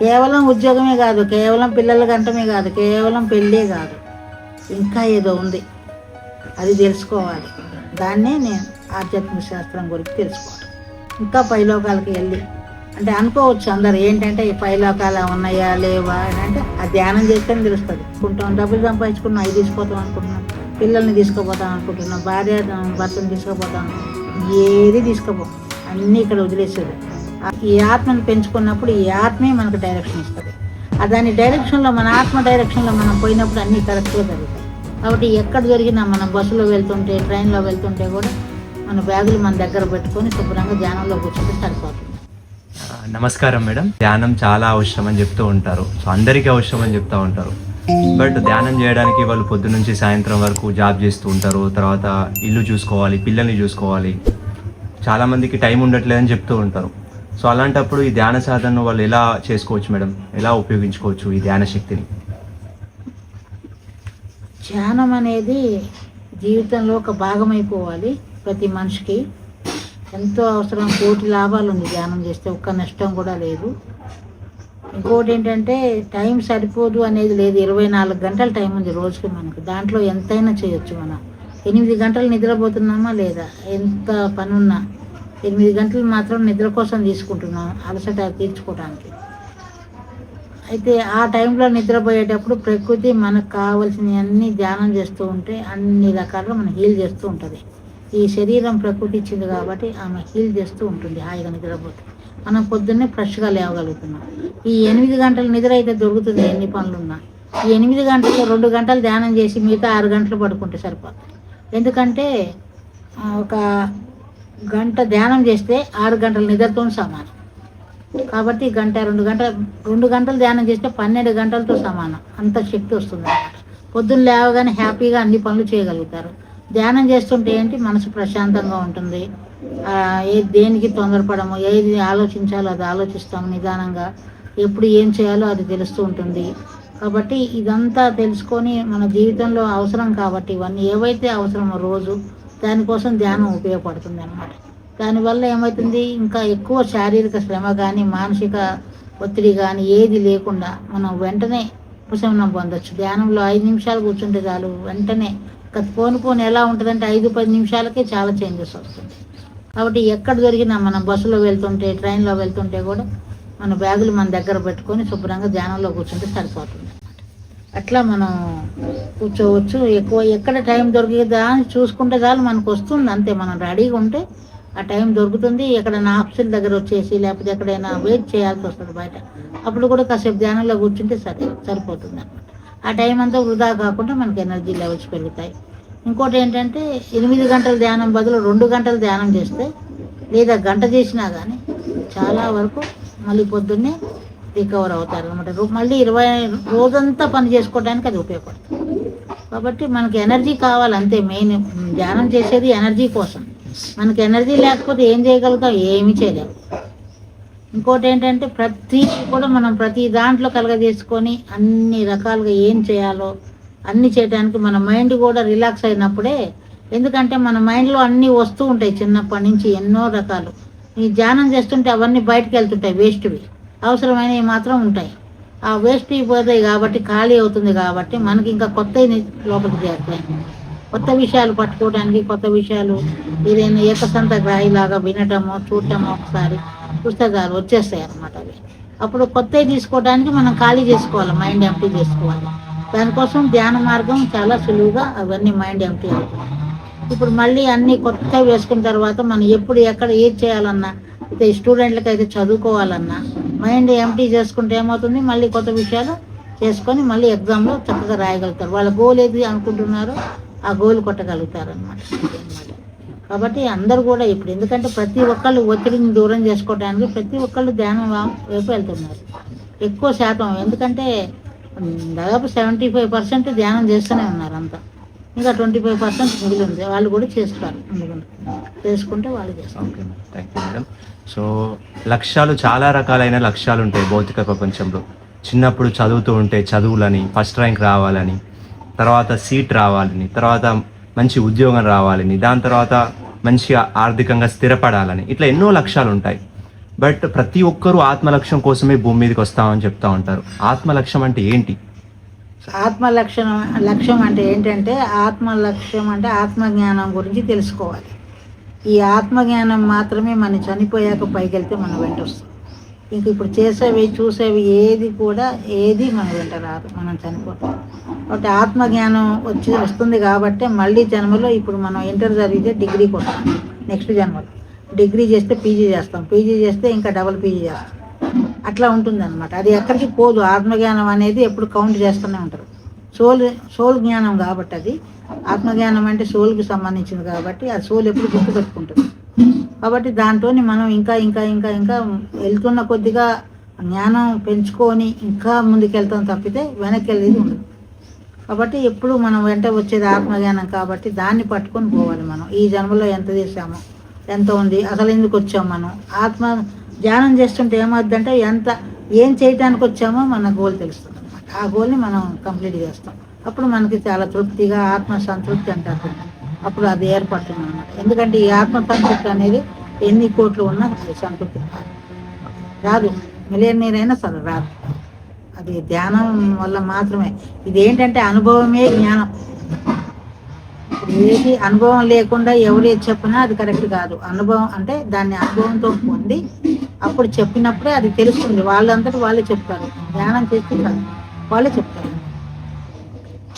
కేవలం ఉద్యోగమే కాదు, కేవలం పిల్లల గంటమే కాదు, కేవలం పెళ్ళే కాదు, ఇంకా ఏదో ఉంది. అది తెలుసుకోవాలి. దాన్నే నేను ఆధ్యాత్మిక శాస్త్రం గురించి తెలుసుకోవాలి. ఇంకా పైలోకాలకి వెళ్ళి అంటే అనుకోవచ్చు అందరు ఏంటంటే ఈ పైలోకాలు ఉన్నాయా లేవా అని, అంటే ఆ ధ్యానం చేస్తేనే తెలుస్తుంది. అనుకుంటాం డబ్బులు సంపాదించుకున్నాం, అవి తీసుకుపోతాం అనుకుంటున్నాం, పిల్లల్ని తీసుకుపోతాం అనుకుంటున్నాం, భార్య భర్తను తీసుకుపోతాం, ఏది తీసుకుపోం, అన్నీ ఇక్కడ వదిలేసేది. ఈ ఆత్మను పెంచుకున్నప్పుడు ఈ ఆత్మే మనకు డైరెక్షన్ ఇస్తుంది. దాని డైరెక్షన్లో మన ఆత్మ డైరెక్షన్లో మనం పోయినప్పుడు అన్నీ కరెక్ట్గా జరుగుతాయి. కాబట్టి ఎక్కడ జరిగినా మనం బస్సులో వెళ్తుంటే, ట్రైన్లో వెళ్తుంటే కూడా మన బ్యాగులు మన దగ్గర పెట్టుకొని శుభ్రంగా ధ్యానంలో కూర్చుంటే సరిపోతుంది. నమస్కారం మేడం. ధ్యానం చాలా అవసరం అని చెప్తూ ఉంటారు. సో అందరికీ అవసరం అని చెప్తూ ఉంటారు. బట్ ధ్యానం చేయడానికి వాళ్ళు పొద్దు నుంచి సాయంత్రం వరకు జాబ్ చేస్తూ ఉంటారు. తర్వాత ఇల్లు చూసుకోవాలి, పిల్లల్ని చూసుకోవాలి, చాలామందికి టైం ఉండట్లేదని చెప్తూ ఉంటారు. సో అలాంటప్పుడు ఈ ధ్యాన సాధనను వాళ్ళు ఎలా చేసుకోవచ్చు మేడం? ఎలా ఉపయోగించుకోవచ్చు ఈ ధ్యాన శక్తిని? ధ్యానం అనేది జీవితంలో ఒక భాగమైపోవాలి. ప్రతి మనిషికి ఎంతో అవసరం. కోటి లాభాలు ఉంది ధ్యానం చేస్తే, ఒక్క నష్టం కూడా లేదు. ఇంకోటి ఏంటంటే టైం సరిపోదు అనేది లేదు. 24 గంటల టైం ఉంది రోజుకి మనకి. దాంట్లో ఎంతైనా చేయొచ్చు. మనం 8 గంటలు నిద్రపోతున్నామా లేదా, ఎంత పని ఉన్నా 8 గంటలు మాత్రం నిద్ర కోసం తీసుకుంటున్నాం, అలసట తీర్చుకోవడానికి. అయితే ఆ టైంలో నిద్రపోయేటప్పుడు ప్రకృతి మనకు కావాల్సినవన్నీ ధ్యానం చేస్తూ ఉంటే అన్ని రకాలుగా మనం హీల్ చేస్తూ ఉంటుంది. ఈ శరీరం ప్రకృతి ఇచ్చింది కాబట్టి ఆమె హీల్ చేస్తూ ఉంటుంది. హాయిగా నిద్రపోతే మనం పొద్దున్నే ఫ్రెష్గా లేవగలుగుతున్నాం. ఈ 8 గంటల నిద్ర అయితే దొరుకుతుంది ఎన్ని పనులున్నా. ఈ 8 గంటల్లో 2 గంటలు ధ్యానం చేసి మిగతా 6 గంటలు పడుకుంటే సరిపోతుంది. ఎందుకంటే ఒక గంట ధ్యానం చేస్తే 6 గంటల నిద్రతో సమానం. కాబట్టి గంట 2 గంటలు ధ్యానం చేస్తే 12 గంటలతో సమానం. అంత శక్తి వస్తుంది అన్నమాట. పొద్దున్న లేవగానే హ్యాపీగా అన్ని పనులు చేయగలుగుతారు. ధ్యానం చేస్తుంటే ఏంటి, మనసు ప్రశాంతంగా ఉంటుంది. దేనికి తొందరపడము, ఏది ఆలోచించాలో అది ఆలోచిస్తాము నిదానంగా. ఎప్పుడు ఏం చేయాలో అది తెలుస్తూ ఉంటుంది. కాబట్టి ఇదంతా తెలుసుకొని మన జీవితంలో అవసరం కాబట్టి ఇవన్నీ ఏవైతే అవసరమో రోజు దానికోసం ధ్యానం ఉపయోగపడుతుంది అన్నమాట. దానివల్ల ఏమవుతుంది, ఇంకా ఎక్కువ శారీరక శ్రమ కానీ మానసిక ఒత్తిడి కానీ ఏది లేకుండా మనం వెంటనే ఉపశమనం పొందొచ్చు. ధ్యానంలో 5 నిమిషాలు కూర్చుంటే చాలు, వెంటనే పోను ఎలా ఉంటుందంటే 5-10 నిమిషాలకే చాలా చేంజెస్ వస్తుంది. కాబట్టి ఎక్కడ దొరికినా మనం బస్సులో వెళ్తుంటే, ట్రైన్లో వెళ్తుంటే కూడా మన బ్యాగులు మన దగ్గర పెట్టుకొని శుభ్రంగా ధ్యానంలో కూర్చుంటే సరిపోతుంది అన్నమాట. అట్లా మనం కూర్చోవచ్చు. ఎక్కువ ఎక్కడ టైం దొరికిదా అని చూసుకుంటే చాలు, మనకు వస్తుంది అంతే. మనం రెడీగా ఉంటే ఆ టైం దొరుకుతుంది. ఎక్కడైనా ఆఫీసుల దగ్గర వచ్చేసి లేకపోతే ఎక్కడైనా వెయిట్ చేయాల్సి వస్తుంది బయట, అప్పుడు కూడా కాసేపు ధ్యానంలో కూర్చుంటే సరిపోతుంది అన్నమాట. ఆ టైం అంతా వృధా కాకుండా మనకి ఎనర్జీ లెవెల్స్ పెరుగుతాయి. ఇంకోటి ఏంటంటే 8 గంటల ధ్యానం బదులు 2 గంటలు ధ్యానం చేస్తే, లేదా గంట చేసినా కానీ చాలా వరకు మళ్ళీ పొద్దున్నే రికవర్ అవుతారు అనమాట. మళ్ళీ రోజంతా పని చేసుకోవడానికి అది ఉపయోగపడుతుంది. కాబట్టి మనకి ఎనర్జీ కావాలి అంతే. మెయిన్ ధ్యానం చేసేది ఎనర్జీ కోసం. మనకి ఎనర్జీ లేకపోతే ఏం చేయగలుగుతాం, ఏమీ చేయలేము. ఇంకోటి ఏంటంటే ప్రతి దాంట్లో కలగజేసుకొని అన్ని రకాలుగా ఏం చేయాలో అన్ని చేయడానికి మన మైండ్ కూడా రిలాక్స్ అయినప్పుడే. ఎందుకంటే మన మైండ్లో అన్నీ వస్తూ ఉంటాయి చిన్నప్పటి నుంచి ఎన్నో రకాలు. ఈ ధ్యానం చేస్తుంటే అవన్నీ బయటకు వెళ్తుంటాయి, వేస్ట్వి. అవసరమైనవి మాత్రం ఉంటాయి. ఆ వేస్ట్ పోతాయి కాబట్టి, ఖాళీ అవుతుంది కాబట్టి మనకి ఇంకా కొత్తవి లోపలికి చేరుతాయి. కొత్త విషయాలు పట్టుకోవడానికి, కొత్త విషయాలు ఏదైనా ఏకసంత గ్రాహిలాగా వినటమో చూడటమో ఒకసారి పుస్తకాలు వచ్చేస్తాయి అన్నమాట. అవి అప్పుడు కొత్తవి తీసుకోవడానికి మనం ఖాళీ చేసుకోవాలి, మైండ్ ఎంప్టీ చేసుకోవాలి. దానికోసం ధ్యాన మార్గం చాలా సులువుగా అవన్నీ మైండ్ ఎంప్టీ అవుతుంది. ఇప్పుడు మళ్ళీ అన్నీ కొత్తవి వేసుకున్న తర్వాత మనం ఎప్పుడు ఎక్కడ ఏది చేయాలన్నా, అయితే స్టూడెంట్లకి అయితే చదువుకోవాలన్నా మైండ్ ఎంప్టీ చేసుకుంటే ఏమవుతుంది, మళ్ళీ కొత్త విషయాలు చేసుకొని మళ్ళీ ఎగ్జామ్లో చక్కగా రాయగలుగుతారు. వాళ్ళ గోల్ ఏది అనుకుంటున్నారో ఆ గోల్ కొట్టగలుగుతారు అన్నమాట. కాబట్టి అందరూ కూడా ఇప్పుడు, ఎందుకంటే ప్రతి ఒక్కళ్ళు ఒత్తిడిని దూరం చేసుకోవడానికి ప్రతి ఒక్కళ్ళు ధ్యానం వైపు వెళ్తున్నారు ఎక్కువ శాతం. ఎందుకంటే దాదాపు 75% ధ్యానం చేస్తూనే ఉన్నారు అంతా. ఇంకా 25% మిగిలి ఉంది, వాళ్ళు కూడా చేస్తారు. చేసుకుంటే వాళ్ళు చేస్తారు. Thank you madam. సో లక్ష్యాలు, చాలా రకాలైన లక్ష్యాలు ఉంటాయి భౌతిక ప్రపంచంలో. చిన్నప్పుడు చదువుతూ ఉంటే చదువులని, ఫస్ట్ ర్యాంక్ రావాలని, తర్వాత సీట్ రావాలని, తర్వాత మంచి ఉద్యోగం రావాలని, దాని తర్వాత మంచిగా ఆర్థికంగా స్థిరపడాలని, ఇట్లా ఎన్నో లక్ష్యాలు ఉంటాయి. బట్ ప్రతి ఒక్కరూ ఆత్మలక్ష్యం కోసమే భూమి మీదకి వస్తామని చెప్తా ఉంటారు. ఆత్మలక్ష్యం అంటే ఏంటి? లక్ష్యం అంటే ఏంటంటే, లక్ష్యం అంటే ఆత్మజ్ఞానం గురించి తెలుసుకోవాలి. ఈ ఆత్మజ్ఞానం మాత్రమే మనం చనిపోయాక పైకి వెళ్తే మన వెంట వస్తుంది. ఇంక ఇప్పుడు చేసేవి చూసేవి ఏది మన వెంట రాదు, మనం చనిపోతాం. కాబట్టి ఆత్మజ్ఞానం వస్తుంది కాబట్టి మళ్ళీ జన్మలో ఇప్పుడు మనం ఇంటర్ చదివితే డిగ్రీకి వస్తాం, నెక్స్ట్ జన్మలో డిగ్రీ చేస్తే పీజీ చేస్తాం, పీజీ చేస్తే ఇంకా డబుల్ పీజీ చేస్తాం. అట్లా ఉంటుంది అనమాట. అది ఎక్కడికి పోదు. ఆత్మజ్ఞానం అనేది ఎప్పుడు కౌంట్ చేస్తూనే ఉంటారు. సోల్ జ్ఞానం కాబట్టి అది ఆత్మజ్ఞానం అంటే సోల్కి సంబంధించింది కాబట్టి అది సోల్ ఎప్పుడు గుర్తుపెట్టుకుంటుంది. కాబట్టి దాంతో మనం ఇంకా ఇంకా ఇంకా ఇంకా వెళ్తున్న కొద్దిగా జ్ఞానం పెంచుకొని ఇంకా ముందుకెళ్తాం తప్పితే వెనక్కి వెళ్ళేది ఉండదు. కాబట్టి ఎప్పుడు మనం వెంట వచ్చేది ఆత్మజ్ఞానం కాబట్టి దాన్ని పట్టుకొని పోవాలి. మనం ఈ జన్మలో ఎంత చేసామో, ఎంత ఉంది, అసలు ఎందుకు వచ్చాము, మనం ఆత్మ ధ్యానం చేస్తుంటే ఏమవుద్దంటే ఏం చేయడానికి వచ్చామో మన గోల్ తెలుస్తుంది అనమాట. ఆ గోల్ని మనం కంప్లీట్ చేస్తాం. అప్పుడు మనకి చాలా తృప్తిగా ఆత్మ సంతృప్తి అంటారు. అప్పుడు అది ఏర్పడుతుంది అనమాట. ఎందుకంటే ఈ ఆత్మ సంతృప్తి అనేది ఎన్ని కోట్లు ఉన్నా సంతృప్తి రాదు. మిలియనీర్ అయినా సరే రాదు. అది ధ్యానం వల్ల మాత్రమే. ఇదేంటంటే అనుభవమే జ్ఞానం. ఏది అనుభవం లేకుండా ఎవరేది చెప్పినా అది కరెక్ట్ కాదు. అనుభవం అంటే దాన్ని అనుభవంతో పొంది అప్పుడు చెప్పినప్పుడే అది తెలుస్తుంది. వాళ్ళంతటి వాళ్ళే చెప్తారు. ధ్యానం చేస్తే కాదు, వాళ్ళే చెప్తారు.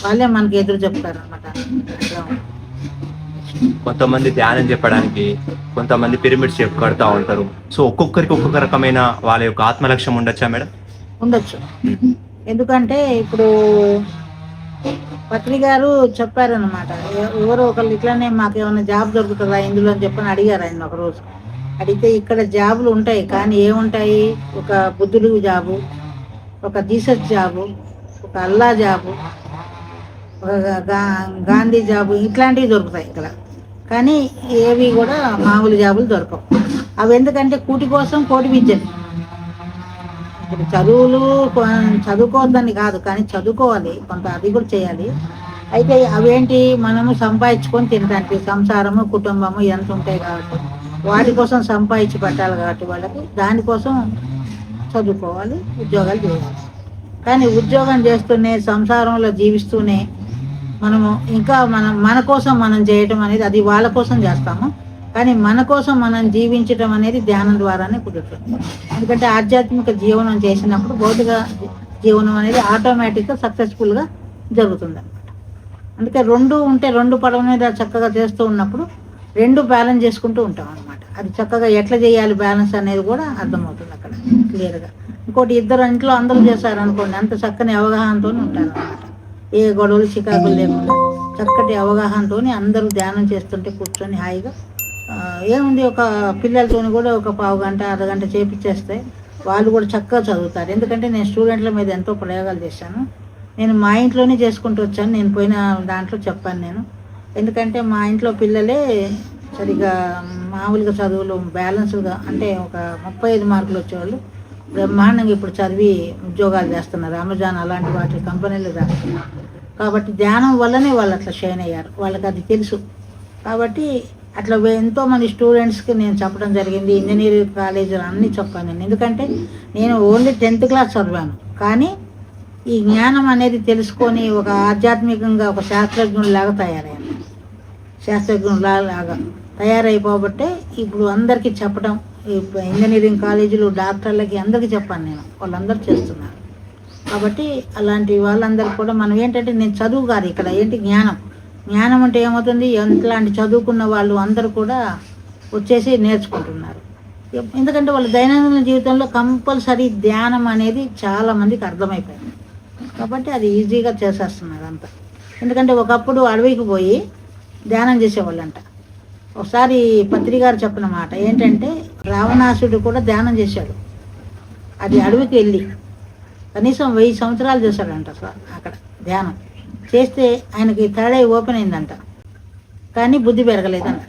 వాళ్ళే మనకి ఎదురు చెప్తారు అనమాట. కొంతమంది ధ్యానం చెప్పడానికి కొంతమంది పిరమిడ్స్ కడతా ఉంటారు. సో ఒక్కొక్కరికి ఒక్కొక్క రకమైన వాళ్ళ యొక్క ఆత్మలక్ష్యం ఉండొచ్చా మేడం? ఉండొచ్చు. ఎందుకంటే ఇప్పుడు పత్రి గారు చెప్పారనమాట. ఎవరో ఒకళ్ళు ఇట్లానే మాకు ఏమైనా జాబ్ దొరుకుతుందా ఇందులో అని చెప్పని అడిగారు ఆయన ఒకరోజు. అడిగితే ఇక్కడ జాబులు ఉంటాయి, కానీ ఏముంటాయి, ఒక బుద్ధుడు జాబు, ఒక జీసస్ జాబు, ఒక అల్లా జాబు, ఒక గాంధీ జాబు, ఇట్లాంటివి దొరుకుతాయి ఇక్కడ. కానీ ఏవి కూడా మామూలు జాబులు దొరకవు. అవి ఎందుకంటే కూటి కోసం కోటి విద్యలు. ఇప్పుడు చదువులు చదువుకోవద్దని కాదు, కానీ చదువుకోవాలి కొంత, అది కూడా చేయాలి. అయితే అవేంటి, మనము సంపాదించుకొని తినడానికి సంసారము కుటుంబము ఎంత ఉంటాయి కాబట్టి వాటి కోసం సంపాదించి పెట్టాలి కాబట్టి వాళ్ళకి దానికోసం చదువుకోవాలి, ఉద్యోగాలు చేయాలి. కానీ ఉద్యోగం చేస్తూనే సంసారంలో జీవిస్తూనే మనము ఇంకా మన కోసం మనం చేయటం అనేది అది వాళ్ళ కోసం చేస్తాము. కానీ మన కోసం మనం జీవించడం అనేది ధ్యానం ద్వారానే కుదురుతుంది. ఎందుకంటే ఆధ్యాత్మిక జీవనం చేసినప్పుడు భౌతిక జీవనం అనేది ఆటోమేటిక్గా సక్సెస్ఫుల్గా జరుగుతుంది అనమాట. అందుకే రెండు ఉంటే రెండు పడవ మీద చక్కగా చేస్తూ ఉన్నప్పుడు రెండు బ్యాలెన్స్ చేసుకుంటూ ఉంటాం అనమాట. అది చక్కగా ఎట్లా చేయాలి బ్యాలెన్స్ అనేది కూడా అర్థమవుతుంది అక్కడ క్లియర్గా. ఇంకోటి ఇద్దరు ఇంట్లో అందరూ చేశారనుకోండి, అంత చక్కని అవగాహనతో ఉంటారు అనమాట. ఏ గొడవలు చికాకులు లేకుండా చక్కటి అవగాహనతో అందరూ ధ్యానం చేస్తుంటే కూర్చొని హాయిగా ఏముంది, ఒక పిల్లలతో కూడా ఒక పావు గంట అర్ధగంట చేపించేస్తే వాళ్ళు కూడా చక్కగా చదువుతారు. ఎందుకంటే నేను స్టూడెంట్ల మీద ఎంతో ప్రయోగాలు చేశాను. నేను మా ఇంట్లోనే చేసుకుంటూ వచ్చాను. నేను పోయిన దాంట్లో చెప్పాను నేను. ఎందుకంటే మా ఇంట్లో పిల్లలే సరిగా మామూలుగా చదువులు బ్యాలెన్స్గా అంటే ఒక 35 మార్కులు వచ్చేవాళ్ళు బ్రహ్మాండంగా ఇప్పుడు చదివి ఉద్యోగాలు చేస్తున్నారు. అమెజాన్ అలాంటి వాటి కంపెనీలు చేస్తున్నారు. కాబట్టి ధ్యానం వల్లనే వాళ్ళు అట్లా షైన్ అయ్యారు. వాళ్ళకి అది తెలుసు. కాబట్టి అట్లా ఎంతోమంది స్టూడెంట్స్కి నేను చెప్పడం జరిగింది. ఇంజనీరింగ్ కాలేజీలు అన్నీ చెప్పాను నేను. ఎందుకంటే నేను ఓన్లీ 10th క్లాస్ చదివాను, కానీ ఈ జ్ఞానం అనేది తెలుసుకొని ఒక ఆధ్యాత్మికంగా ఒక శాస్త్రజ్ఞులాగా తయారయ్యాను. శాస్త్రజ్ఞులాగా తయారైపోబట్టే ఇప్పుడు అందరికీ చెప్పడం, ఇప్పుడు ఇంజనీరింగ్ కాలేజీలు డాక్టర్లకి అందరికీ చెప్పాను నేను. వాళ్ళందరూ చేస్తున్నారు. కాబట్టి అలాంటి వాళ్ళందరికీ కూడా మనం ఏంటంటే, నేను చదువు కాదు ఇక్కడ ఏంటి జ్ఞానం. జ్ఞానం అంటే ఏమవుతుంది, ఎంతలాంటి చదువుకున్న వాళ్ళు అందరూ కూడా వచ్చేసి నేర్చుకుంటున్నారు. ఎందుకంటే వాళ్ళ దైనందిన జీవితంలో కంపల్సరీ ధ్యానం అనేది చాలామందికి అర్థమైపోయింది. కాబట్టి అది ఈజీగా చేసేస్తున్నారు అంతా. ఎందుకంటే ఒకప్పుడు అడవికి పోయి ధ్యానం చేసేవాళ్ళంట. ఒకసారి పత్రి గారు చెప్పిన మాట ఏంటంటే, రావణాసుడు కూడా ధ్యానం చేశాడు. అది అడవికి వెళ్ళి కనీసం 1000 సంవత్సరాలు చేశాడంట అక్కడ ధ్యానం చేస్తే ఆయనకి థర్డ్ ఐ ఓపెన్ అయిందంట. కానీ బుద్ధి పెరగలేదంట.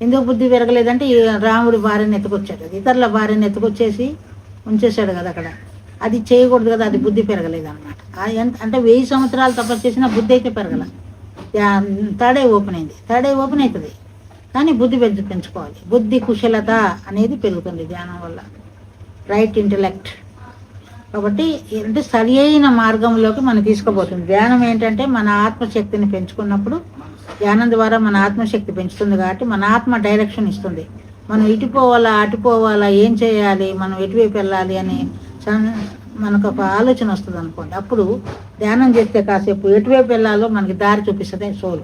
ఎందుకు బుద్ధి పెరగలేదంటే, రాముడి భార్యను ఎత్తుకొచ్చాడు, ఇతరుల భార్యను ఎత్తుకొచ్చేసి ఉంచేశాడు కదా అక్కడ. అది చేయకూడదు కదా, అది బుద్ధి పెరగలేదన్నమాట. అంటే 1000 సంవత్సరాలు తపస్సు చేసినా బుద్ధి అయితే పెరగల. థర్డ్ ఐ ఓపెన్ అయింది. థర్డ్ ఐ ఓపెన్ అవుతుంది. కానీ బుద్ధి పెంచుకోవాలి. బుద్ధి కుశలత అనేది పెరుగుతుంది ధ్యానం వల్ల, రైట్ ఇంటెలెక్ట్. కాబట్టి అంటే సరి అయిన మార్గంలోకి మనం తీసుకుపోతుంది. ధ్యానం ఏంటంటే మన ఆత్మశక్తిని పెంచుకున్నప్పుడు, ధ్యానం ద్వారా మన ఆత్మశక్తి పెంచుతుంది కాబట్టి మన ఆత్మ డైరెక్షన్ ఇస్తుంది. మనం ఇటు పోవాలా అటు పోవాలా, ఏం చేయాలి, మనం ఎటువైపు వెళ్ళాలి అని మనకు ఒక ఆలోచన వస్తుంది అనుకోండి. అప్పుడు ధ్యానం చేస్తే కాసేపు ఎటువైపు వెళ్ళాలో మనకి దారి చూపిస్తుంది సోల్.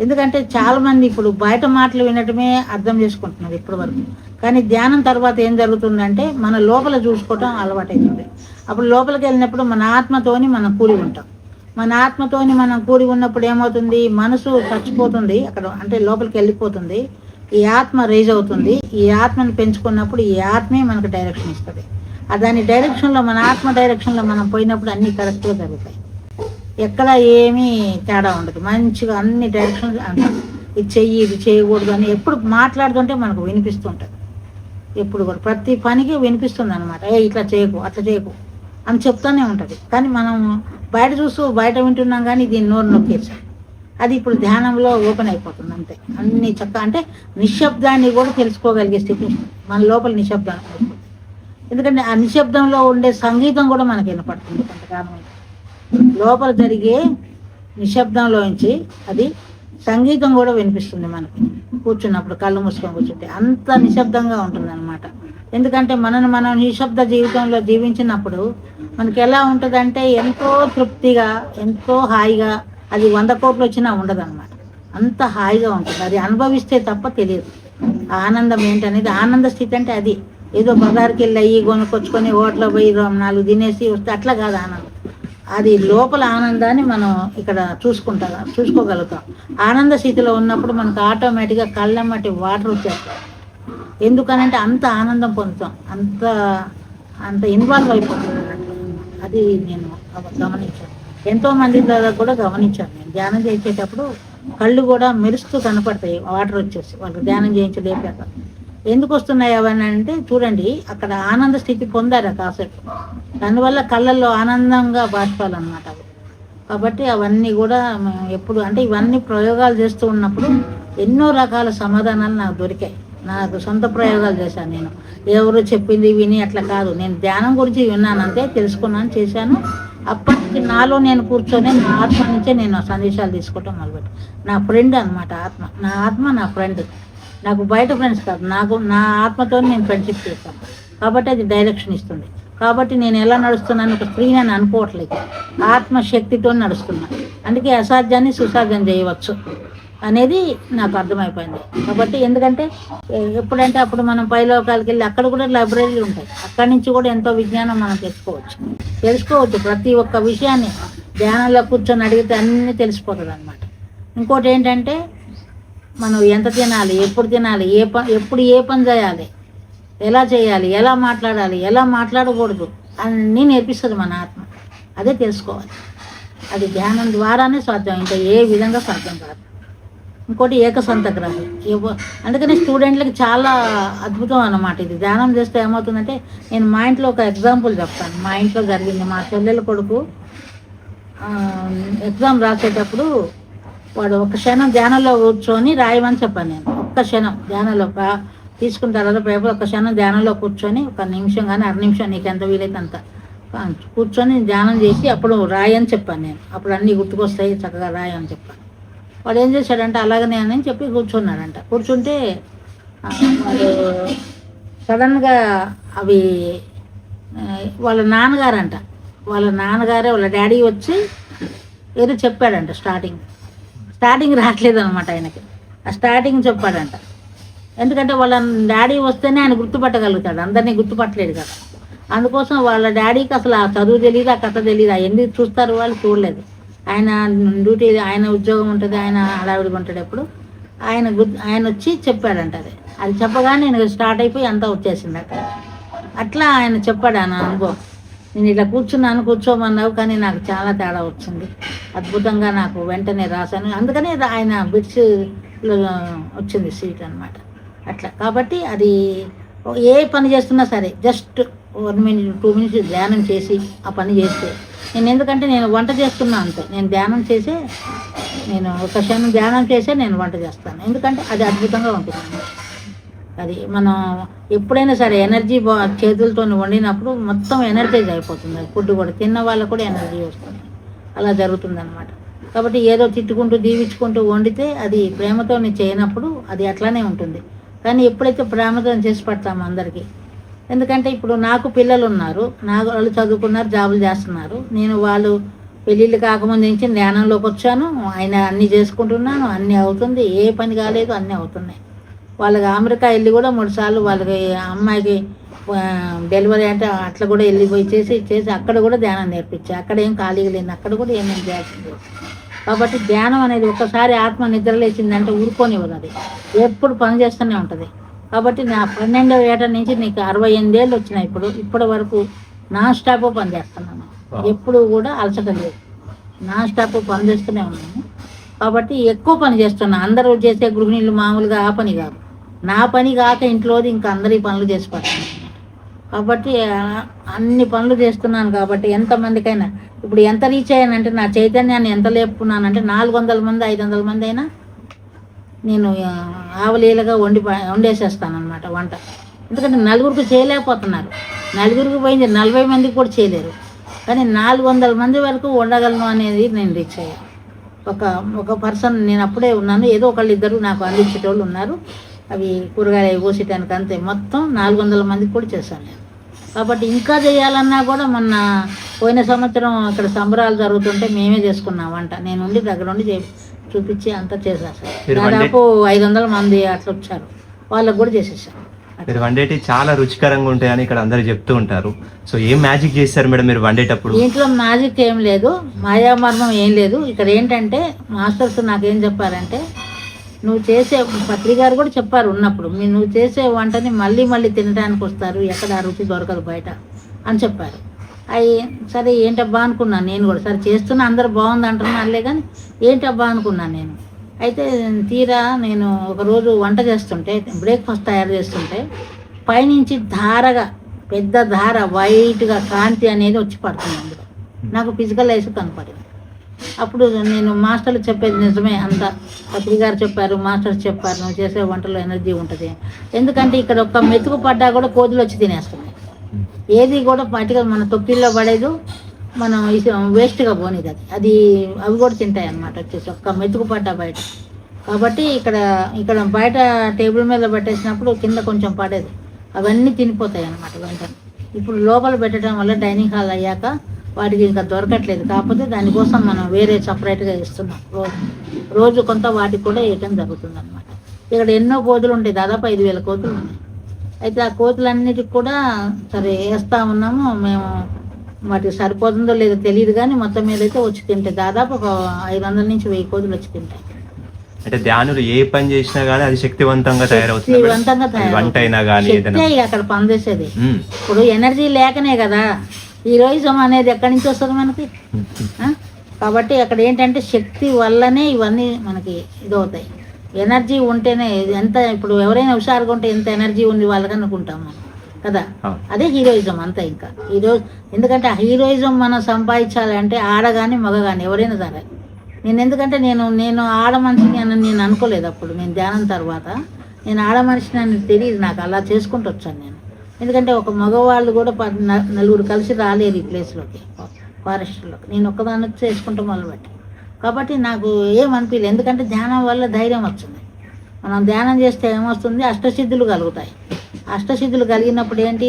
ఎందుకంటే చాలామంది ఇప్పుడు బయట మాటలు వినటమే అర్థం చేసుకుంటున్నారు ఇప్పటి వరకు. కానీ ధ్యానం తర్వాత ఏం జరుగుతుందంటే మన లోపల చూసుకోవటం అలవాటవుతుంది. అప్పుడు లోపలికి వెళ్ళినప్పుడు మన ఆత్మతోని మనం కూడి ఉంటాం. మన ఆత్మతోని మనం కూడి ఉన్నప్పుడు ఏమవుతుంది, మనసు చచ్చిపోతుంది అక్కడ, అంటే లోపలికి వెళ్ళిపోతుంది. ఈ ఆత్మ రైజ్ అవుతుంది. ఈ ఆత్మని పెంచుకున్నప్పుడు ఈ ఆత్మే మనకు డైరెక్షన్ ఇస్తుంది. దాని డైరెక్షన్లో, మన ఆత్మ డైరెక్షన్లో మనం పోయినప్పుడు అన్నీ కరెక్ట్గా జరుగుతాయి. ఎక్కడ ఏమీ తేడా ఉండదు. మంచిగా అన్ని డైరెక్షన్స్ అంటాం. ఇది చెయ్యి, ఇది చేయకూడదు అని ఎప్పుడు మాట్లాడుతుంటే మనకు వినిపిస్తుంటుంది. ఎప్పుడు కూడా ప్రతి పనికి వినిపిస్తుంది అనమాట. ఇట్లా చేయకు, అట్లా చేయకు అని చెప్తూనే ఉంటుంది. కానీ మనం బయట చూస్తూ బయట వింటున్నాం, కానీ దీన్ని నోరు నొక్కేసాం. అది ఇప్పుడు ధ్యానంలో ఓపెన్ అయిపోతుంది అంతే. అన్ని అంటే నిశ్శబ్దాన్ని కూడా తెలుసుకోగలిగే స్థితి మన లోపల నిశ్శబ్దాన్ని. ఎందుకంటే ఆ నిశ్శబ్దంలో ఉండే సంగీతం కూడా మనకి వినపడుతుంది కొంతకాలం. లోపల జరిగే నిశ్శబ్దంలోంచి అది సంగీతం కూడా వినిపిస్తుంది మనకి కూర్చున్నప్పుడు, కళ్ళు మూసుకొని కూర్చుంటే అంత నిశ్శబ్దంగా ఉంటుంది అనమాట. ఎందుకంటే మనం నిశ్శబ్ద జీవితంలో జీవించినప్పుడు మనకి ఎలా ఉంటుందంటే ఎంతో తృప్తిగా, ఎంతో హాయిగా, అది 100 కోట్లు వచ్చినా ఉండదు అనమాట. అంత హాయిగా ఉంటుంది. అది అనుభవిస్తే తప్ప తెలియదు ఆనందం ఏంటనేది. ఆనంద స్థితి అంటే అది ఏదో బజార్కి వెళ్ళి అయ్యి కొనుక్కొచ్చుకొని హోటల్లో పోయి 4 తినేసి వస్తే అట్లా కాదు ఆనందం. అది లోపల ఆనందాన్ని మనం ఇక్కడ చూసుకోగలుగుతాం. ఆనంద స్థితిలో ఉన్నప్పుడు మనకు ఆటోమేటిక్గా కళ్ళమ్మటి వాటర్ వచ్చేస్తాయి. ఎందుకనంటే అంత ఆనందం పొందుతాం, అంత ఇన్వాల్వ్ అయిపోతుంది. అది నేను గమనించాను. ఎంతోమంది ద్వారా కూడా గమనించాను. నేను ధ్యానం చేసేటప్పుడు కళ్ళు కూడా మెరుస్తూ కనపడతాయి వాటర్ వచ్చేసి, వాళ్ళకి ధ్యానం చేయించలేక. ఎందుకు వస్తున్నాయి అవన్నీ అంటే చూడండి, అక్కడ ఆనంద స్థితి పొందారు కాసేపు, దానివల్ల కళ్ళల్లో ఆనందంగా బాష్పాలన్నమాట అవి. కాబట్టి అవన్నీ కూడా ఎప్పుడు అంటే ఇవన్నీ ప్రయోగాలు చేస్తూ ఉన్నప్పుడు ఎన్నో రకాల సమాధానాలు నాకు దొరికాయి. నాకు సొంత ప్రయోగాలు చేశాను నేను. ఎవరు చెప్పింది విని అట్లా కాదు, నేను ధ్యానం గురించి విన్నాను అంతే, తెలుసుకున్నాను, చేశాను. అప్పటి నుంచి నాలో నేను కూర్చొని నా ఆత్మ నుంచే నేను సందేశాలు తీసుకోవటం మొదలుపెట్టాను. నా ఫ్రెండ్ అనమాట ఆత్మ. నా ఆత్మ నా ఫ్రెండ్. నాకు బయట ఫ్రెండ్స్ కాదు, నా ఆత్మతో నేను ఫ్రెండ్షిప్ చేస్తాను. కాబట్టి అది డైరెక్షన్ ఇస్తుంది. కాబట్టి నేను ఎలా నడుస్తున్నాను, ఒక స్త్రీని అని అనుకోవట్లేదు, ఆత్మశక్తితో నడుస్తున్నాను. అందుకే అసాధ్యాన్ని సుసాధ్యం చేయవచ్చు అనేది నాకు అర్థమైపోయింది. కాబట్టి ఎందుకంటే ఎప్పుడంటే అప్పుడు మనం పైలోకాలకి వెళ్ళి అక్కడ కూడా లైబ్రరీలు ఉంటాయి. అక్కడి నుంచి కూడా ఎంతో విజ్ఞానం మనం తెలుసుకోవచ్చు. ప్రతి ఒక్క విషయాన్ని ధ్యానంలో కూర్చొని అడిగితే అన్నీ తెలిసిపోతుంది అనమాట. ఇంకోటి ఏంటంటే మనం ఎంత తినాలి, ఎప్పుడు తినాలి, ఎప్పుడు ఏ పని చేయాలి, ఎలా చేయాలి, ఎలా మాట్లాడాలి, ఎలా మాట్లాడకూడదు అన్నీ నేర్పిస్తుంది మన ఆత్మ. అదే తెలుసుకోవాలి. అది ధ్యానం ద్వారానే సాధ్యం, ఇంకా ఏ విధంగా సాధ్యం కాదు. ఇంకోటి ఏకసంతగ్రహం. అందుకని స్టూడెంట్లకి చాలా అద్భుతం అన్నమాట ఇది. ధ్యానం చేస్తే ఏమవుతుందంటే, నేను మా ఇంట్లో ఒక ఎగ్జాంపుల్ చెప్తాను. మా ఇంట్లో జరిగింది. మా చెల్లెల కొడుకు ఎగ్జామ్ రాసేటప్పుడు వాడు ఒక క్షణం ధ్యానంలో కూర్చొని రాయమని చెప్పాను నేను. ఒక్క క్షణం ధ్యానంలో తీసుకున్న తర్వాత పేపర్ ఒక్క క్షణం ధ్యానంలో కూర్చొని 1 నిమిషం కానీ 6 నిమిషం నీకు ఎంత వీలైతే అంత కూర్చొని ధ్యానం చేసి అప్పుడు రాయని చెప్పాను నేను. అప్పుడు అన్నీ గుర్తుకొస్తాయి, చక్కగా రాయని చెప్పాను. వాడు ఏం చేశాడంటే అలాగనే అని చెప్పి కూర్చున్నాడంట. కూర్చుంటే వాడు సడన్గా అవి వాళ్ళ నాన్నగారంట, వాళ్ళ డాడీ వచ్చి ఏదో చెప్పాడంట. స్టార్టింగ్ రావట్లేదు అనమాట ఆయనకి. ఆ స్టార్టింగ్ చెప్పాడంట. ఎందుకంటే వాళ్ళ డాడీ వస్తేనే ఆయన గుర్తుపట్టగలుగుతాడు, అందరినీ గుర్తుపట్టలేడు కదా. అందుకోసం వాళ్ళ డాడీకి అసలు ఆ చదువు తెలియదు, ఆ కథ తెలియదు. ఎందుకు చూస్తారు వాళ్ళు, చూడలేదు. ఆయన డ్యూటీ, ఆయన ఉద్యోగం ఉంటుంది, ఆయన హడావిడిగా ఉంటాడు. ఎప్పుడు ఆయన వచ్చి చెప్పాడంట. అది చెప్పగానే నేను స్టార్ట్ అయిపోయి అంతా వచ్చేసింది అక్కడ. అట్లా ఆయన చెప్పాడు ఆయన అనుభవం. నేను ఇట్లా కూర్చోమన్నావు కానీ నాకు చాలా తేడా వచ్చింది, అద్భుతంగా నాకు వెంటనే రాశాను, అందుకని ఆయన బిట్స్ వచ్చింది సీట్ అనమాట. అట్లా కాబట్టి అది ఏ పని చేస్తున్నా సరే జస్ట్ 1 మినిట్ 2 మినిట్స్ ధ్యానం చేసి ఆ పని చేస్తే, ఎందుకంటే నేను వంట చేస్తున్నా అంతే, నేను ధ్యానం చేసే నేను ఒక క్షణం ధ్యానం చేసే నేను వంట చేస్తాను, ఎందుకంటే అది అద్భుతంగా ఉంటుంది. అది మనం ఎప్పుడైనా సరే ఎనర్జీ చేతులతో వండినప్పుడు మొత్తం ఎనర్జైజ్ అయిపోతుంది. అది ఫుడ్ కూడా తిన్న వాళ్ళకు కూడా ఎనర్జీ వస్తుంది, అలా జరుగుతుందన్నమాట. కాబట్టి ఏదో తిట్టుకుంటూ దీవించుకుంటూ వండితే అది ప్రేమతో చేయనప్పుడు అది అట్లానే ఉంటుంది. కానీ ఎప్పుడైతే ప్రేమతో చేసి పెడతామో అందరికీ, ఎందుకంటే ఇప్పుడు నాకు పిల్లలు ఉన్నారు, వాళ్ళు చదువుకున్నారు, జాబులు చేస్తున్నారు. నేను వాళ్ళు పెళ్ళిళ్ళు కాకముందు నుంచి ధ్యానంలోకి వచ్చాను, ఆయన అన్నీ చేసుకుంటున్నాను, అన్నీ అవుతుంది, ఏ పని కాలేదు, అన్నీ అవుతున్నాయి. వాళ్ళకి అమెరికా వెళ్ళి కూడా 3 సార్లు వాళ్ళకి అమ్మాయికి డెలివరీ అంటే అట్లా కూడా వెళ్ళిపోయి చేసి అక్కడ కూడా ధ్యానం నేర్పించా. అక్కడ ఏం ఖాళీగా లేదు, అక్కడ కూడా ఏమేమి చేయాల్సింది. కాబట్టి ధ్యానం అనేది ఒకసారి ఆత్మ నిద్రలేచిందంటే ఊరుకోనివ్వదు, అది ఎప్పుడు పని చేస్తూనే ఉంటుంది. కాబట్టి నా 12వ ఏట నుంచి నీకు 68 ఏళ్ళు వచ్చినాయి. ఇప్పటి వరకు నాన్ స్టాప్ పని చేస్తున్నాను, ఎప్పుడు కూడా అలసట లేదు, నాన్ స్టాప్ పని చేస్తూనే ఉన్నాను. కాబట్టి ఎక్కువ పని చేస్తున్నా. అందరూ చేసే గృహిణీలు మామూలుగా ఆ పని కాదు, నా పని కాక ఇంట్లోది ఇంకా అందరి పనులు చేసి పెడతాను. కాబట్టి అన్ని పనులు చేస్తున్నాను. కాబట్టి ఎంతమందికైనా ఇప్పుడు ఎంత రీచ్ అయ్యానంటే, నా చైతన్యాన్ని ఎంత లేపుకున్నానంటే 400 మంది 500 మంది అయినా నేను ఆవలీలుగా వండేసేస్తాను అనమాట వంట. ఎందుకంటే నలుగురికి చేయలేకపోతున్నారు, నలుగురికి పోయింది 40 మందికి కూడా చేయలేరు. కానీ 400 మంది వరకు వండగలను అనేది నేను రీచ్ అయ్యాను. ఒక పర్సన్ నేను అప్పుడే ఉన్నాను, ఏదో ఒకళ్ళు ఇద్దరు నాకు అందించేటోళ్ళు ఉన్నారు. అవి కూరగాయలు కోసేటానికి అంతే, మొత్తం 400 మందికి కూడా చేశాను నేను. కాబట్టి ఇంకా చేయాలన్నా కూడా మొన్న పోయిన సంవత్సరం ఇక్కడ సంబరాలు జరుగుతుంటే మేమే చేసుకున్నాం వంట. నేను ఉండి దగ్గరుండి చూపించి అంతా చేసేసాను. దాదాపు 500 మంది అట్లా వచ్చారు, వాళ్ళకు కూడా చేసేసాను. మీరు వండేటి చాలా రుచికరంగా ఉంటాయని ఇక్కడ అందరు చెప్తూ ఉంటారు. సో ఏం మ్యాజిక్ చేస్తారు మేడం మీరు వండేటప్పుడు? ఇంట్లో మ్యాజిక్ ఏం లేదు, మాయామర్మం ఏం లేదు. ఇక్కడ ఏంటంటే మాస్టర్స్ నాకేం చెప్పారంటే, నువ్వు చేసే పత్రి గారు కూడా చెప్పారు ఉన్నప్పుడు, నువ్వు చేసే వంటని మళ్ళీ మళ్ళీ తినడానికి వస్తారు, ఎక్కడ ఆ రుచి దొరకదు బయట అని చెప్పారు. అవి సరే ఏంటబ్బా అనుకున్నాను నేను కూడా. సరే చేస్తున్నా, అందరూ బాగుంది అంటున్నారులే, కానీ ఏంటబ్బా అనుకున్నాను నేను. అయితే తీరా నేను ఒకరోజు వంట చేస్తుంటే, బ్రేక్ఫాస్ట్ తయారు చేస్తుంటే, పైనుంచి ధారగా పెద్ద ధార వైట్గా కాంతి అనేది వచ్చి పడుతుంది అందులో. నాకు ఫిజికల్ ఐస్ కనపడింది. అప్పుడు నేను మాస్టర్లు చెప్పేది నిజమే, అంతా పత్రి గారు చెప్పారు, మాస్టర్స్ చెప్పారు, నువ్వు చేసే వంటలో ఎనర్జీ ఉంటుంది. ఎందుకంటే ఇక్కడ ఒక్క మెతుకు పడ్డా కూడా కోతులు వచ్చి తినేస్తున్నాయి. ఏది కూడా పట్టిగా మన తొక్కిల్లో పడేదు, మనం వేస్ట్గా పోనిది అది అవి కూడా తింటాయి అన్నమాట వచ్చేసి ఒక్క మెతుకు పడ్డా బయట. కాబట్టి ఇక్కడ బయట టేబుల్ మీద పెట్టేసినప్పుడు కింద కొంచెం పడేది, అవన్నీ తినిపోతాయి అన్నమాట వెంటనే. ఇప్పుడు లోపల పెట్టడం వల్ల డైనింగ్ హాల్ అయ్యాక వాటికి ఇంకా దొరకట్లేదు. కాకపోతే దానికోసం మనం వేరే సపరేట్గా ఇస్తున్నాం. రోజు కొంత వాటికి కూడా వేయటం జరుగుతుంది అన్నమాట. ఇక్కడ ఎన్నో కోతులు ఉంటాయి, దాదాపు 5000 కోతులు ఉన్నాయి. అయితే ఆ కోతులన్నిటికి కూడా సరే వేస్తూ ఉన్నాము మేము. వాటికి సరిపోతుందో లేదో తెలియదు, కానీ మొత్తం మీద అయితే వచ్చి తింటాయి. దాదాపు ఒక 500 నుంచి 1000 కోతులు వచ్చి తింటాయి. అంటే ధ్యానులు ఏ పని చేసినా గానీ అది శక్తివంతంగా తయారవుతుంది. అక్కడ పనిచేసేది ఇప్పుడు ఎనర్జీ లేకనే కదా హీరోయిజం అనేది ఎక్కడి నుంచి వస్తుంది మనకి. కాబట్టి అక్కడ ఏంటంటే శక్తి వల్లనే ఇవన్నీ మనకి ఇదవుతాయి. ఎనర్జీ ఉంటేనే ఎంత, ఇప్పుడు ఎవరైనా హుషారుగా ఉంటే ఎంత ఎనర్జీ ఉంది వాళ్ళకి అనుకుంటాం మనం కదా. అదే హీరోయిజం అంతా. ఇంకా ఎందుకంటే ఆ హీరోయిజం మనం సంపాదించాలంటే ఆడ కానీ మగ కానీ ఎవరైనా సరే. ఎందుకంటే నేను ఆడ మనిషిని అని నేను అనుకోలేదు అప్పుడు. నేను ధ్యానం తర్వాత నేను ఆడ మనిషిని అని తెలియదు నాకు, అలా చేసుకుంటూ వచ్చాను నేను. ఎందుకంటే ఒక మగవాళ్ళు కూడా 4 కలిసి రాలేరు ఈ ప్లేస్లోకి, ఫారెస్ట్లోకి. నేను ఒక్కదాన్ని వచ్చి చేసుకుంటూ మొదలుపెట్టి. కాబట్టి నాకు ఏమనిపించలేదు, ఎందుకంటే ధ్యానం వల్ల ధైర్యం వచ్చింది. మనం ధ్యానం చేస్తే ఏమొస్తుంది, అష్టసిద్ధులు కలుగుతాయి. అష్టసిద్ధులు కలిగినప్పుడు ఏంటి,